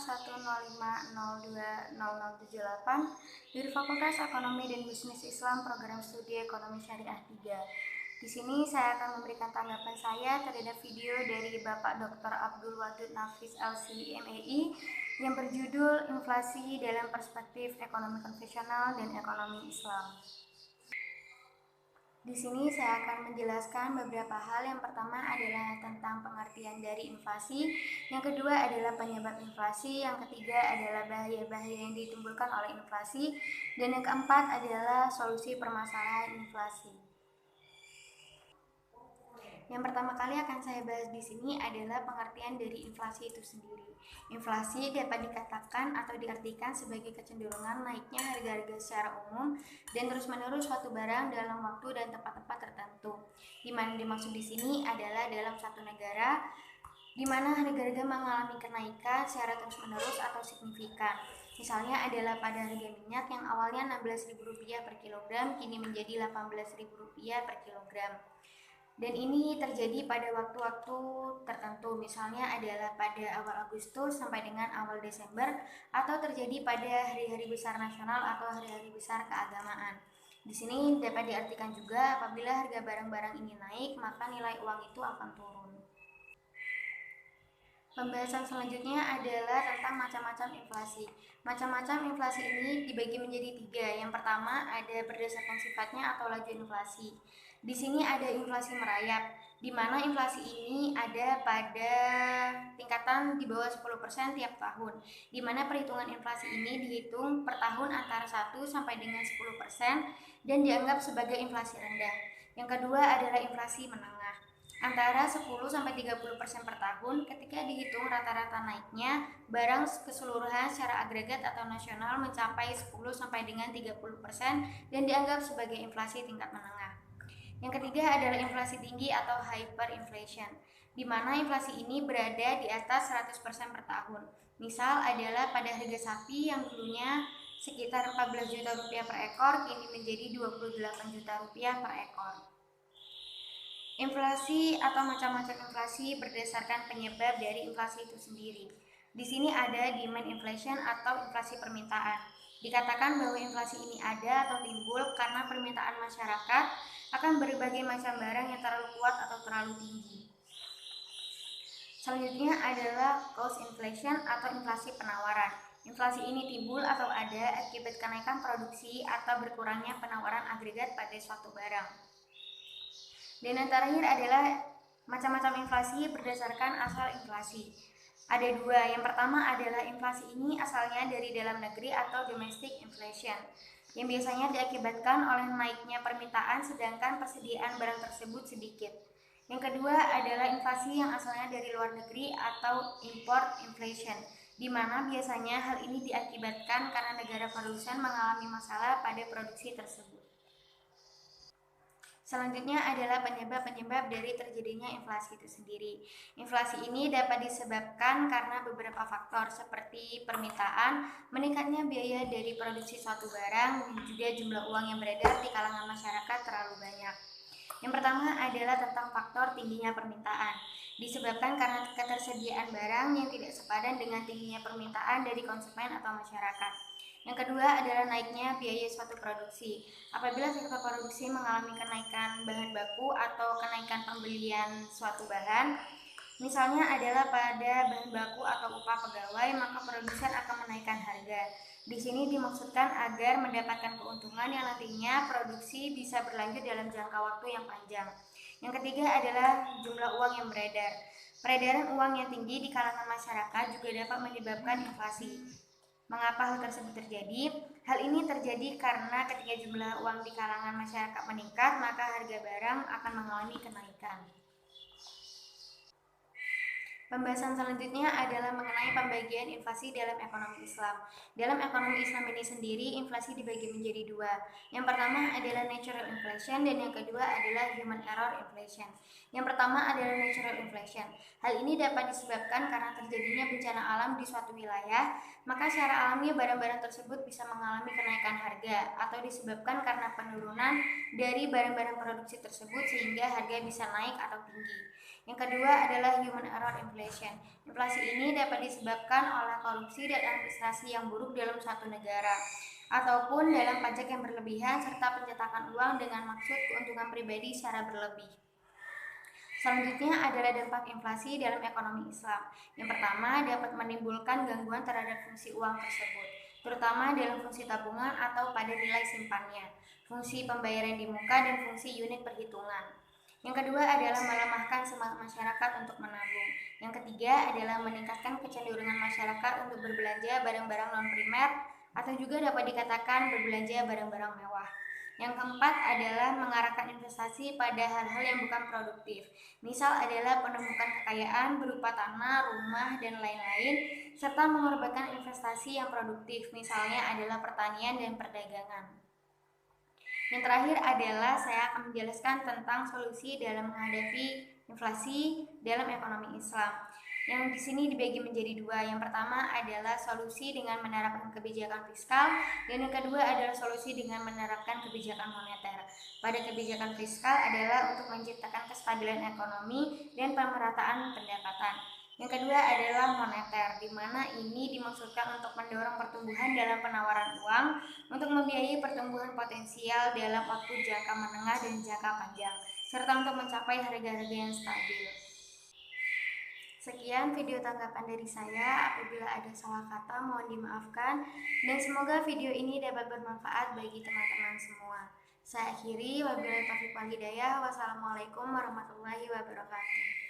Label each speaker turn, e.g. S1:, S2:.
S1: 105020078 dari Fakultas Ekonomi dan Bisnis Islam Program Studi Ekonomi Syariah 3. Di sini saya akan memberikan tanggapan saya terhadap video dari Bapak Dr. Abdul Wadud Nafis LC MEI yang berjudul Inflasi dalam Perspektif Ekonomi Konvensional dan Ekonomi Islam. Di sini saya akan menjelaskan beberapa hal. Yang pertama adalah tentang pengertian dari inflasi, yang kedua adalah penyebab inflasi, yang ketiga adalah bahaya-bahaya yang ditimbulkan oleh inflasi, dan yang keempat adalah solusi permasalahan inflasi. Yang pertama kali akan saya bahas di sini adalah pengertian dari inflasi itu sendiri. Inflasi dapat dikatakan atau diartikan sebagai kecenderungan naiknya harga-harga secara umum dan terus-menerus suatu barang dalam waktu dan tempat-tempat tertentu. Di mana dimaksud di sini adalah dalam suatu negara di mana harga-harga mengalami kenaikan secara terus-menerus atau signifikan. Misalnya adalah pada harga minyak yang awalnya Rp16.000 per kilogram kini menjadi Rp18.000 per kilogram. Dan ini terjadi pada waktu-waktu tertentu, misalnya adalah pada awal Agustus sampai dengan awal Desember, atau terjadi pada hari-hari besar nasional atau hari-hari besar keagamaan. Di sini dapat diartikan juga apabila harga barang-barang ini naik, maka nilai uang itu akan turun. Pembahasan selanjutnya adalah tentang macam-macam inflasi. Macam-macam inflasi ini dibagi menjadi 3. Yang pertama ada berdasarkan sifatnya atau laju inflasi. Di sini ada inflasi merayap, di mana inflasi ini ada pada tingkatan di bawah 10% tiap tahun, di mana perhitungan inflasi ini dihitung per tahun antara 1 sampai dengan 10% dan dianggap sebagai inflasi rendah. Yang kedua adalah inflasi menengah, antara 10-30% per tahun ketika dihitung rata-rata naiknya barang keseluruhan secara agregat atau nasional mencapai 10-30% dan dianggap sebagai inflasi tingkat menengah. Yang ketiga adalah inflasi tinggi atau hyperinflation, di mana inflasi ini berada di atas 100% per tahun. Misal adalah pada harga sapi yang dulunya sekitar Rp14 juta per ekor kini menjadi Rp28 juta per ekor. Inflasi atau macam-macam inflasi berdasarkan penyebab dari inflasi itu sendiri. Di sini ada demand inflation atau inflasi permintaan. Dikatakan bahwa inflasi ini ada atau timbul karena permintaan masyarakat akan berbagai macam barang yang terlalu kuat atau terlalu tinggi. Selanjutnya adalah cost inflation atau inflasi penawaran. Inflasi ini timbul atau ada akibat kenaikan produksi atau berkurangnya penawaran agregat pada suatu barang. Dan yang terakhir adalah macam-macam inflasi berdasarkan asal inflasi. Ada 2. Yang pertama adalah inflasi ini asalnya dari dalam negeri atau domestic inflation, yang biasanya diakibatkan oleh naiknya permintaan sedangkan persediaan barang tersebut sedikit. Yang kedua adalah inflasi yang asalnya dari luar negeri atau import inflation, di mana biasanya hal ini diakibatkan karena negara produsen mengalami masalah pada produksi tersebut. Selanjutnya adalah penyebab-penyebab dari terjadinya inflasi itu sendiri. Inflasi ini dapat disebabkan karena beberapa faktor seperti permintaan, meningkatnya biaya dari produksi suatu barang, dan juga jumlah uang yang beredar di kalangan masyarakat terlalu banyak. Yang pertama adalah tentang faktor tingginya permintaan, disebabkan karena ketersediaan barang yang tidak sepadan dengan tingginya permintaan dari konsumen atau masyarakat. Yang kedua adalah naiknya biaya suatu produksi. Apabila sektor produksi mengalami kenaikan bahan baku atau kenaikan pembelian suatu bahan, misalnya adalah pada bahan baku atau upah pegawai, maka produsen akan menaikkan harga. Di sini dimaksudkan agar mendapatkan keuntungan yang nantinya produksi bisa berlanjut dalam jangka waktu yang panjang. Yang ketiga adalah jumlah uang yang beredar. Peredaran uang yang tinggi di kalangan masyarakat juga dapat menyebabkan inflasi. Mengapa hal tersebut terjadi? Hal ini terjadi karena ketika jumlah uang di kalangan masyarakat meningkat, maka harga barang akan mengalami kenaikan. Pembahasan selanjutnya adalah mengenai pembagian inflasi dalam ekonomi Islam. Dalam ekonomi Islam ini sendiri, inflasi dibagi menjadi 2. Yang pertama adalah natural inflation dan yang kedua adalah human error inflation. Yang pertama adalah natural inflation. Hal ini dapat disebabkan karena terjadinya bencana alam di suatu wilayah, maka secara alami barang-barang tersebut bisa mengalami kenaikan harga atau disebabkan karena penurunan dari barang-barang produksi tersebut sehingga harga bisa naik atau tinggi. Yang kedua adalah human error inflation. inflation. Inflasi ini dapat disebabkan oleh korupsi dan administrasi yang buruk dalam suatu negara, ataupun dalam pajak yang berlebihan serta pencetakan uang dengan maksud keuntungan pribadi secara berlebih. Selanjutnya adalah dampak inflasi dalam ekonomi Islam. Yang pertama, dapat menimbulkan gangguan terhadap fungsi uang tersebut, terutama dalam fungsi tabungan atau pada nilai simpannya, fungsi pembayaran di muka, dan fungsi unit perhitungan. Yang kedua adalah melemahkan semangat masyarakat untuk menabung. Yang ketiga adalah meningkatkan kecenderungan masyarakat untuk berbelanja barang-barang non-primer atau juga dapat dikatakan berbelanja barang-barang mewah. Yang keempat adalah mengarahkan investasi pada hal-hal yang bukan produktif. Misal adalah penumbukan kekayaan berupa tanah, rumah, dan lain-lain, serta mengorbankan investasi yang produktif, misalnya adalah pertanian dan perdagangan. Yang terakhir adalah saya akan menjelaskan tentang solusi dalam menghadapi inflasi dalam ekonomi Islam. Yang di sini dibagi menjadi dua. Yang pertama adalah solusi dengan menerapkan kebijakan fiskal, dan yang kedua adalah solusi dengan menerapkan kebijakan moneter. Pada kebijakan fiskal adalah untuk menciptakan kestabilan ekonomi dan pemerataan pendapatan. Yang kedua adalah moneter, di mana ini dimaksudkan untuk mendorong pertumbuhan dalam penawaran uang untuk membiayai pertumbuhan potensial dalam waktu jangka menengah dan jangka panjang, serta untuk mencapai harga-harga yang stabil. Sekian video tanggapan dari saya. Apabila ada salah kata mohon dimaafkan, dan semoga video ini dapat bermanfaat bagi teman-teman semua. Saya akhiri, wabillahi taufiq wal hidayah. Wassalamualaikum warahmatullahi wabarakatuh.